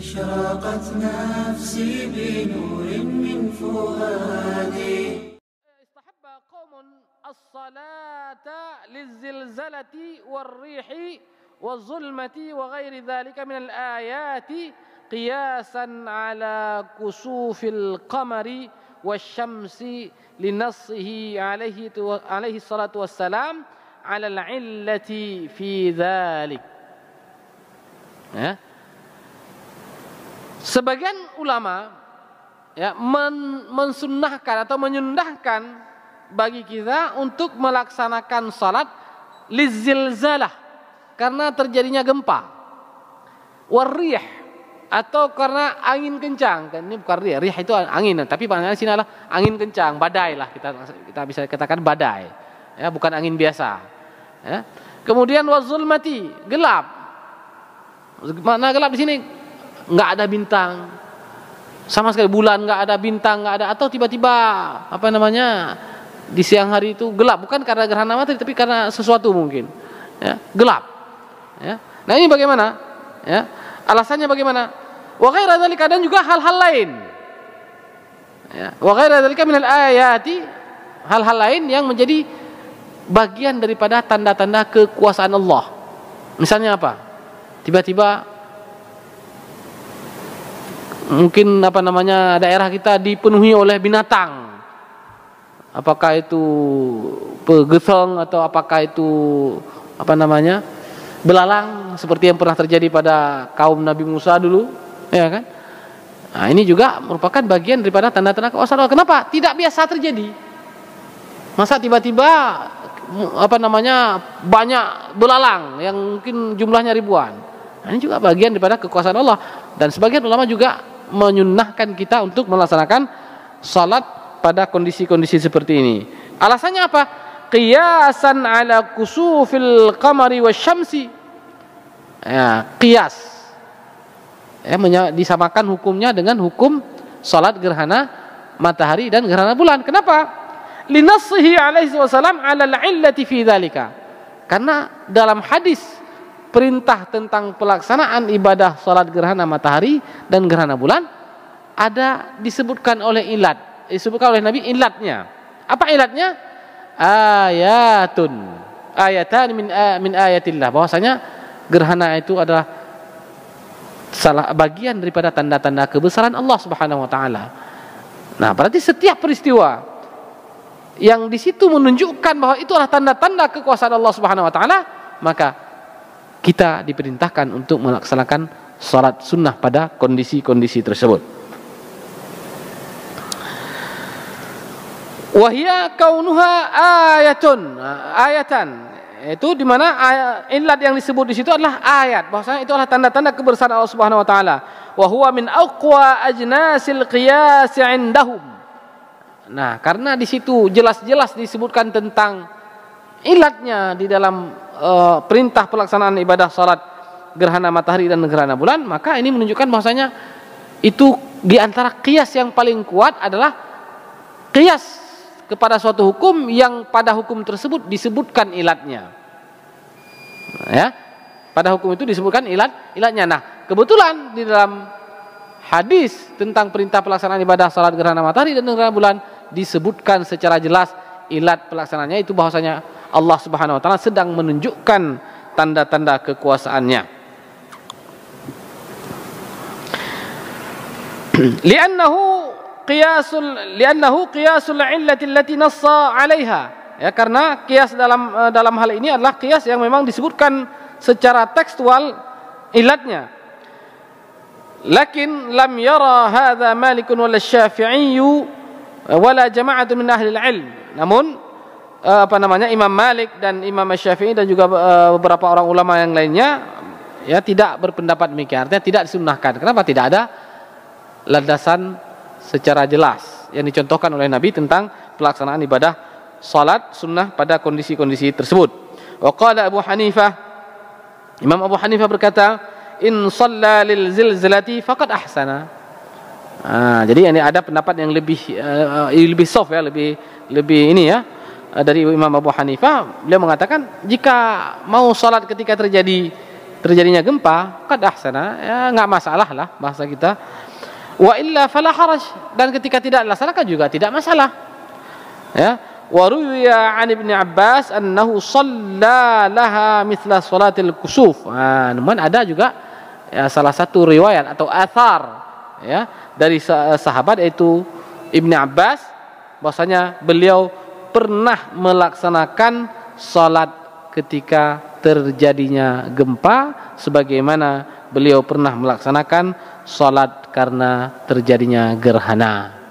أشرقت نفسي بنور من فؤادي. استحب قوم الصلاة للزلزلة والريح والظلمة وغير ذلك من الآيات قياسا على كسوف القمر والشمس لنصه عليه الصلاة والسلام على العلة في ذلك. Ya. Sebagian ulama ya mensunnahkan atau menyundahkan bagi kita untuk melaksanakan salat lizilzalah karena terjadinya gempa, warrih atau karena angin kencang. Kan ini bukan rih itu angin, tapi maknanya sini adalah angin kencang, badai lah kita bisa katakan badai. Ya, bukan angin biasa. Ya. Kemudian wazulmati, gelap. Makna gelap di sini nggak ada bintang. Sama sekali bulan nggak ada, bintang nggak ada, atau tiba-tiba di siang hari itu gelap, bukan karena gerhana matahari tapi karena sesuatu mungkin. Ya, gelap. Ya. Nah, ini bagaimana? Ya. Alasannya bagaimana? Wa ghaira dzalika, dan juga hal-hal lain. Ya, wa ghaira dzalika minal ayati, hal-hal lain yang menjadi bagian daripada tanda-tanda kekuasaan Allah. Misalnya apa? Tiba-tiba mungkin daerah kita dipenuhi oleh binatang. Apakah itu pegeseng atau apakah itu belalang seperti yang pernah terjadi pada kaum Nabi Musa dulu, ya kan? Nah, ini juga merupakan bagian daripada tanda-tanda kekuasaan Allah. Kenapa? Tidak biasa terjadi. Masa tiba-tiba banyak belalang yang mungkin jumlahnya ribuan. Nah, ini juga bagian daripada kekuasaan Allah, dan sebagian ulama juga menyunnahkan kita untuk melaksanakan salat pada kondisi-kondisi seperti ini. Alasannya apa? Qiyasan ala kusufil qamari wasyamsi. Ya, qiyas. Ya, disamakan hukumnya dengan hukum salat gerhana matahari dan gerhana bulan. Kenapa? Linassihi alaihi wasallam ala al-illati fi dzalika. Karena dalam hadis perintah tentang pelaksanaan ibadah salat gerhana matahari dan gerhana bulan ada disebutkan oleh ilat, disebutkan oleh Nabi ilatnya. Apa ilatnya? Ayatan min ayatillah. Bahwasanya gerhana itu adalah salah bagian daripada tanda-tanda kebesaran Allah Subhanahu wa taala. Nah, berarti setiap peristiwa yang di situ menunjukkan bahwa itu adalah tanda-tanda kekuasaan Allah Subhanahu wa taala, maka kita diperintahkan untuk melaksanakan salat sunnah pada kondisi-kondisi tersebut. Wahia kaunuha ayatan, itu di mana ilat yang disebut di situ adalah ayat, bahwasanya itu adalah tanda-tanda kebesaran Allah Subhanahu wa taala. Wa huwa min aqwa ajnasil qiyas indahum. Nah, karena di situ jelas-jelas disebutkan tentang ilatnya di dalam perintah pelaksanaan ibadah salat gerhana matahari dan gerhana bulan, maka ini menunjukkan bahwasanya itu di antara qiyas yang paling kuat adalah qiyas kepada suatu hukum yang pada hukum tersebut disebutkan ilatnya. Ya, pada hukum itu disebutkan ilatnya. Nah, kebetulan di dalam hadis tentang perintah pelaksanaan ibadah salat gerhana matahari dan gerhana bulan disebutkan secara jelas ilat pelaksanaannya itu bahwasanya Allah Subhanahu wa taala sedang menunjukkan tanda-tanda kekuasaannya. Li'annahu qiyasul illati allati nassa 'alaiha. Ya, karena qiyas dalam hal ini adalah qiyas yang memang disebutkan secara tekstual ilatnya. Lakin lam yara hadza Malikun wala Syafi'i wala jama'atun min ahli al-'ilm. Namun Imam Malik dan Imam Syafi'i dan juga beberapa orang ulama yang lainnya ya tidak berpendapat demikian. Artinya tidak disunnahkan. Kenapa? Tidak ada landasan secara jelas yang dicontohkan oleh Nabi tentang pelaksanaan ibadah salat sunnah pada kondisi-kondisi tersebut. Wa qala Abu Hanifah, Imam Abu Hanifah berkata, in shalla lil zilzalati faqad ahsana. Jadi ini ada pendapat yang lebih soft ya, lebih ini ya, dari Imam Abu Hanifah. Beliau mengatakan jika mau salat ketika terjadi terjadinya gempa, qad ahsana, ya enggak masalah lah bahasa kita. Wa illa fala haraj, dan ketika tidak dilaksanakan juga tidak masalah. Ya, wa ruwiya 'an Ibnu Abbas annahu shalla laha mithla salatil kusuf. Namun ada juga ya salah satu riwayat atau athar ya dari sahabat yaitu Ibnu Abbas bahwasanya beliau pernah melaksanakan salat ketika terjadinya gempa sebagaimana beliau pernah melaksanakan salat karena terjadinya gerhana.